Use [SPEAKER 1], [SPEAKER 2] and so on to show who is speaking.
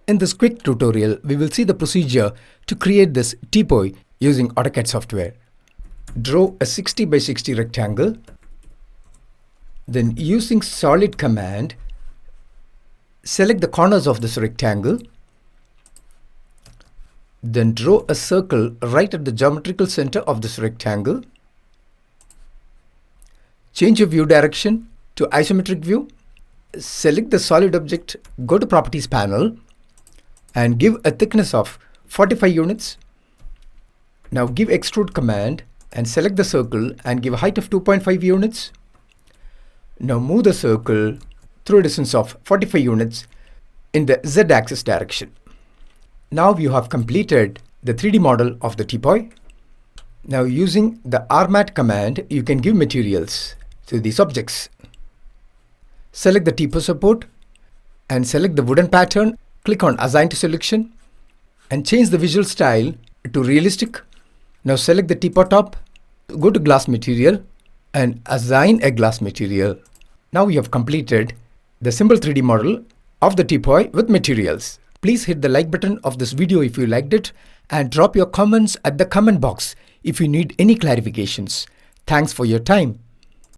[SPEAKER 1] In this quick tutorial, we will see the procedure to create this TEAPOY using AutoCAD software. Draw a 60 by 60 rectangle. Then using solid command, select the corners of this rectangle. Then draw a circle right at the geometrical center of this rectangle. Change your view direction to isometric view. Select the solid object, go to Properties panel and give a thickness of 45 units. Now give extrude command and select the circle and give a height of 2.5 units. Now move the circle through a distance of 45 units in the Z-axis direction. Now you have completed the 3D model of the TEAPOY. Now using the RMAT command, you can give materials to these objects. Select the TEAPOY support and select the wooden pattern. Click on Assign to Selection and change the visual style to realistic. Now select the TEAPOY top, go to glass material and assign a glass material. Now we have completed the simple 3D model of the TEAPOY with materials. Please hit the like button of this video if you liked it and drop your comments at the comment box if you need any clarifications. Thanks for your time.